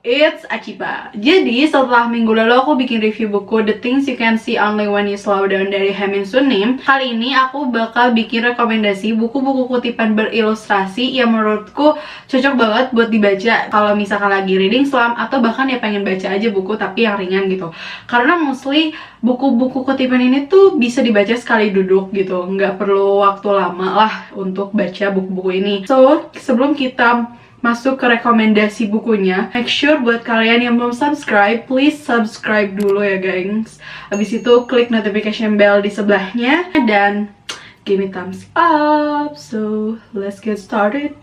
it's Aciba. Jadi setelah minggu lalu aku bikin review buku The Things You Can See Only When You Slow Down dari Haemin Sunim. Kali ini aku bakal bikin rekomendasi buku-buku kutipan berilustrasi yang menurutku cocok banget buat dibaca kalau misalkan lagi reading slump atau bahkan ya pengen baca aja buku tapi yang ringan gitu. Karena mostly buku-buku kutipan ini tuh bisa dibaca sekali duduk gitu, nggak perlu waktu lama lah untuk baca buku-buku ini. So sebelum kita masuk ke rekomendasi bukunya, make sure buat kalian yang belum subscribe, please subscribe dulu ya gengs. Habis itu klik notification bell di sebelahnya dan give me thumbs up. So let's get started.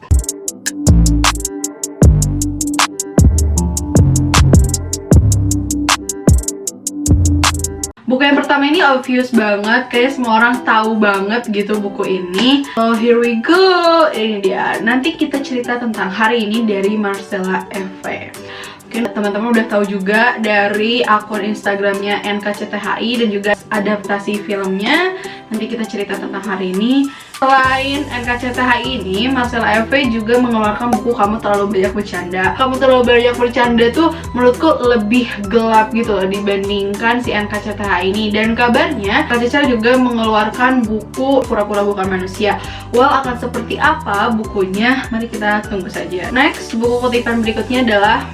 Buku yang pertama ini obvious banget, kayak semua orang tahu banget gitu buku ini. So here we go, ini dia. Nanti kita cerita tentang Hari Ini dari Marcella Eve. Mungkin teman-teman udah tahu juga dari akun Instagramnya NKCTHI dan juga adaptasi filmnya. Nanti kita cerita tentang Hari Ini. Selain NKCTHI ini, Marcella Eve juga mengeluarkan buku Kamu Terlalu Banyak Bercanda. Kamu Terlalu Banyak Bercanda tuh menurutku lebih gelap gitu loh dibandingkan si NKCTHI ini. Dan kabarnya Kak Caca juga mengeluarkan buku Pura-Pura Bukan Manusia. Well, akan seperti apa bukunya? Mari kita tunggu saja. Next, buku kutipan berikutnya adalah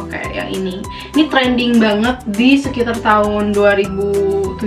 yang ini trending banget di sekitar tahun 2017,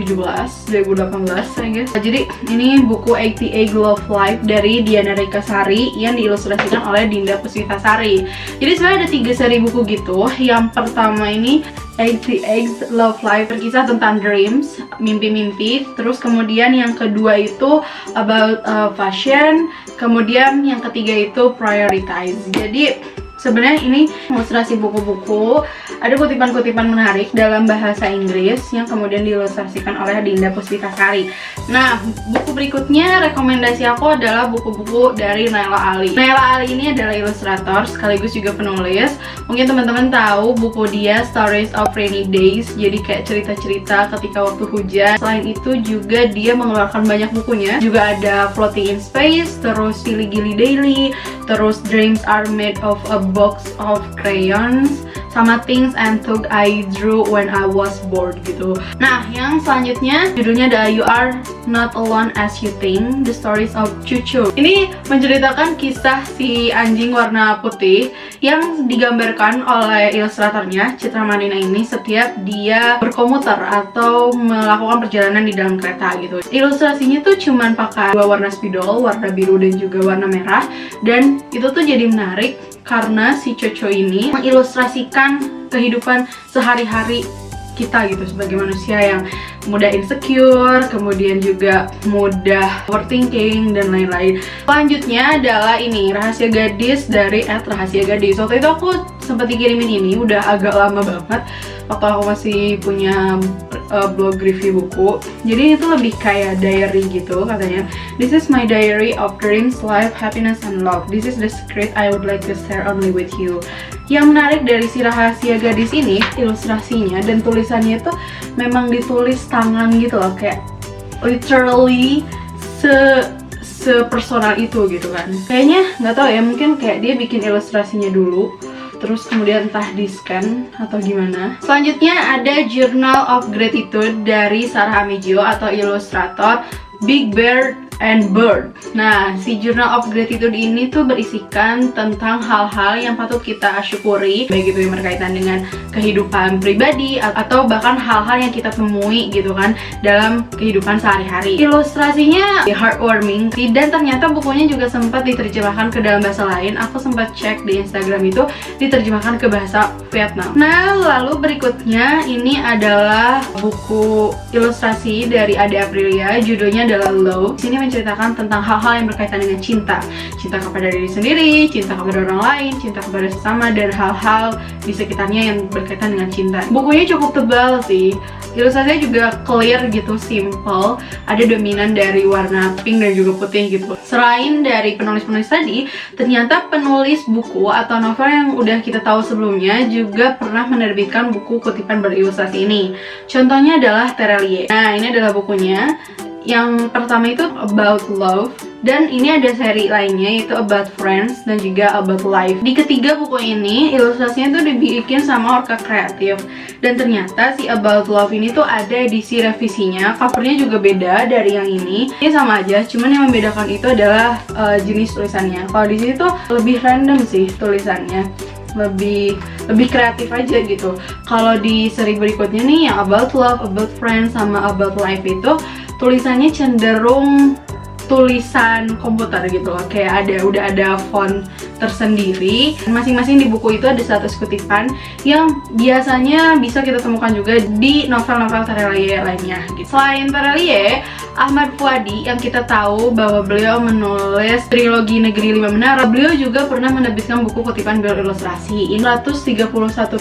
2018 ya guys. Jadi ini buku 80 Egg Love Life dari Diana Rikasari yang diilustrasikan oleh Dinda Puspitasari. Jadi sebenarnya ada 3 seri buku gitu. Yang pertama ini 80 Eggs Love Life, berkisah tentang dreams, mimpi-mimpi. Terus kemudian yang kedua itu about fashion. Kemudian yang ketiga itu prioritize. Jadi sebenarnya ini ilustrasi buku-buku, ada kutipan-kutipan menarik dalam bahasa Inggris yang kemudian diilustrasikan oleh Dinda Puspitasari. Nah, buku berikutnya rekomendasi aku adalah buku-buku dari Naila Ali. Naila Ali ini adalah ilustrator sekaligus juga penulis. Mungkin teman-teman tahu buku dia Stories of Rainy Days, jadi kayak cerita-cerita ketika waktu hujan. Selain itu juga dia mengeluarkan banyak bukunya. Juga ada Floating in Space, terus Silly Gilly Daily, terus Dreams Are Made of a Box of Crayons, sama Things and Thug I Drew When I Was Bored gitu. Nah, yang selanjutnya judulnya adalah You Are Not Alone As You Think, The Stories of Cucu. Ini menceritakan kisah si anjing warna putih yang digambarkan oleh ilustratornya Citra Marina ini setiap dia berkomuter atau melakukan perjalanan di dalam kereta gitu. Ilustrasinya tuh cuman pakai 2 warna spidol, warna biru dan juga warna merah, dan itu tuh jadi menarik karena si Coco ini mengilustrasikan kehidupan sehari-hari kita gitu sebagai manusia yang mudah insecure, kemudian juga mudah overthinking dan lain-lain. Selanjutnya adalah ini Rahasia Gadis dari @rahasiagadis. Waktu itu aku sempat dikirimin ini udah agak lama banget waktu aku masih punya blog review buku. Jadi itu lebih kayak diary gitu katanya. This is my diary of dreams, life, happiness, and love. This is the secret I would like to share only with you. Yang menarik dari si Rahasia Gadis ini, ilustrasinya dan tulisannya itu memang ditulis tangan gitu loh, kayak literally sepersonal itu gitu kan. Kayaknya nggak tahu ya, mungkin kayak dia bikin ilustrasinya dulu terus kemudian entah di scan atau gimana. Selanjutnya ada Journal of Gratitude dari Sarah Amijio atau ilustrator Big Bear and Bird. Nah, si Journal of Gratitude ini tuh berisikan tentang hal-hal yang patut kita syukuri, baik itu yang berkaitan dengan kehidupan pribadi atau bahkan hal-hal yang kita temui gitu kan dalam kehidupan sehari-hari. Ilustrasinya heartwarming dan ternyata bukunya juga sempat diterjemahkan ke dalam bahasa lain. Aku sempat cek di Instagram itu diterjemahkan ke bahasa Vietnam. Nah, lalu berikutnya ini adalah buku ilustrasi dari Ade Aprilia, judulnya adalah Love. Sini menceritakan tentang hal-hal yang berkaitan dengan cinta kepada diri sendiri, cinta kepada orang lain, cinta kepada sesama, dan hal-hal di sekitarnya yang berkaitan dengan cinta. Bukunya cukup tebal sih, ilustrasinya juga clear gitu, simple, ada dominan dari warna pink dan juga putih gitu. Selain dari penulis-penulis tadi, ternyata penulis buku atau novel yang udah kita tahu sebelumnya juga pernah menerbitkan buku kutipan berilustrasi ini. Contohnya adalah Terelie. Nah, ini adalah bukunya. Yang pertama itu About Love, dan ini ada seri lainnya yaitu About Friends dan juga About Life. Di ketiga buku ini ilustrasinya tuh dibikin sama Orca Kreatif, dan ternyata si About Love ini tuh ada edisi revisinya. Covernya juga beda dari yang ini sama aja, cuman yang membedakan itu adalah jenis tulisannya. Kalau di sini tuh lebih random sih tulisannya, lebih kreatif aja gitu. Kalau di seri berikutnya nih yang About Love, About Friends sama About Life itu tulisannya cenderung tulisan komputer gitu loh, kayak udah ada font tersendiri. Masing-masing di buku itu ada 100 kutipan yang biasanya bisa kita temukan juga di novel-novel Terelie lainnya gitu. Selain Terelie, Ahmad Fuadi yang kita tahu bahwa beliau menulis trilogi Negeri Lima Menara, beliau juga pernah menerbitkan buku kutipan berilustrasi 131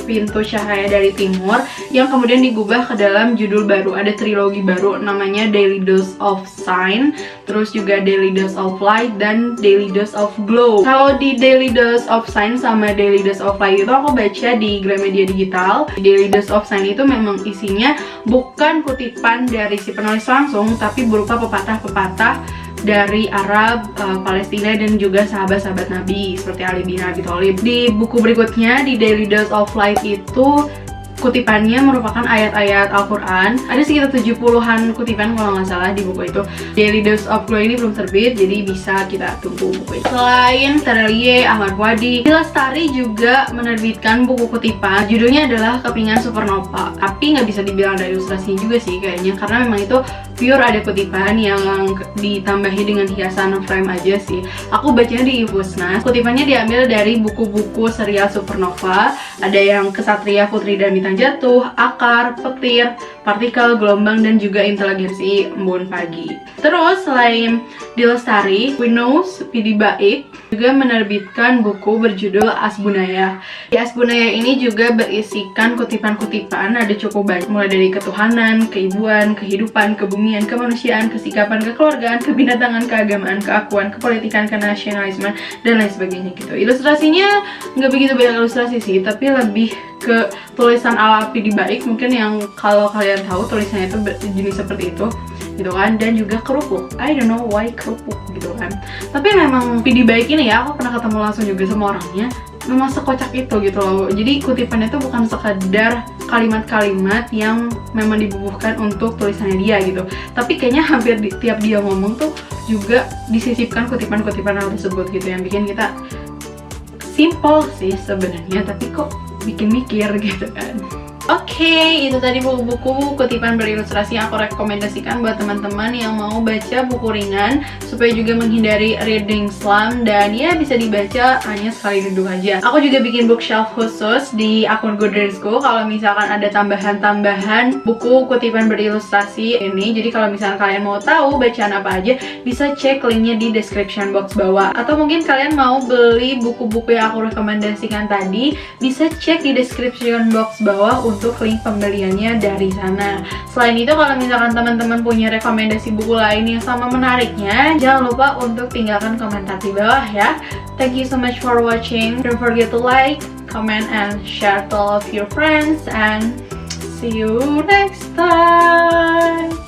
Pintu Cahaya dari Timur yang kemudian digubah ke dalam judul baru. Ada trilogi baru namanya Daily Dose of Sign, terus juga Daily Dose of Light dan Daily Dose of Glow. Kalau di Daily Dose of Sign sama Daily Dose of Light itu aku baca di Gramedia Digital. Daily Dose of Sign itu memang isinya bukan kutipan dari si penulis langsung, tapi berupa pepatah-pepatah dari Arab, Palestina, dan juga sahabat-sahabat Nabi seperti Ali bin Abi Thalib. Di buku berikutnya, di Daily Dose of Light itu kutipannya merupakan ayat-ayat Al-Quran. Ada sekitar 70-an kutipan kalau nggak salah di buku itu. Daily Dose of Glow ini belum terbit, jadi bisa kita tunggu buku itu. Selain Terelie, Ahmad Fuadi, Lestari juga menerbitkan buku kutipan. Judulnya adalah Kepingan Supernova. Tapi nggak bisa dibilang ada ilustrasinya juga sih kayaknya, karena memang itu pure ada kutipan yang ditambahi dengan hiasan frame aja sih. Aku bacanya di Ivusnas. Kutipannya diambil dari buku-buku serial Supernova. Ada yang Kesatria, Putri dan Bintang Jatuh, Akar, Petir, Partikel, Gelombang, dan juga Inteligensi Embun Pagi. Terus selain di Lestari, Windows Pidi Baik juga menerbitkan buku berjudul Asbunaya. Di Asbunaya ini juga berisikan kutipan-kutipan, ada cukup banyak, mulai dari ketuhanan, keibuan, kehidupan, kebumian, kemanusiaan, kesikapan, kekeluargaan, kebinatangan, keagamaan, keakuan, kepolitikan, kenasionalisme, dan lain sebagainya gitu. Ilustrasinya nggak begitu banyak ilustrasi sih, tapi lebih ke tulisan ala Pidi Baik, mungkin yang kalau kalian tahu tulisannya itu jenis seperti itu gitu kan, dan juga kerupuk. I don't know why kerupuk gitu kan, tapi memang Pidi Baik ini ya, aku pernah ketemu langsung juga sama orangnya, memang sekocak itu gitu loh. Jadi kutipannya itu bukan sekadar kalimat-kalimat yang memang dibubuhkan untuk tulisannya dia gitu, tapi kayaknya hampir tiap dia ngomong tuh juga disisipkan kutipan-kutipan hal tersebut gitu, yang bikin kita simple sih sebenarnya, tapi kok bikin mikir gitu kan. Oke, itu tadi buku-buku kutipan berilustrasi yang aku rekomendasikan buat teman-teman yang mau baca buku ringan supaya juga menghindari reading slump, dan ya bisa dibaca hanya sekali duduk aja. Aku juga bikin bookshelf khusus di akun Goodreadsku kalau misalkan ada tambahan-tambahan buku kutipan berilustrasi ini. Jadi kalau misalkan kalian mau tahu bacaan apa aja, bisa cek linknya di description box bawah. Atau mungkin kalian mau beli buku-buku yang aku rekomendasikan tadi, bisa cek di description box bawah untuk link pembeliannya dari sana. Selain itu, kalau misalkan teman-teman punya rekomendasi buku lain yang sama menariknya, jangan lupa untuk tinggalkan komentar di bawah ya. Thank you so much for watching. Don't forget to like, comment, and share to all of your friends, and see you next time.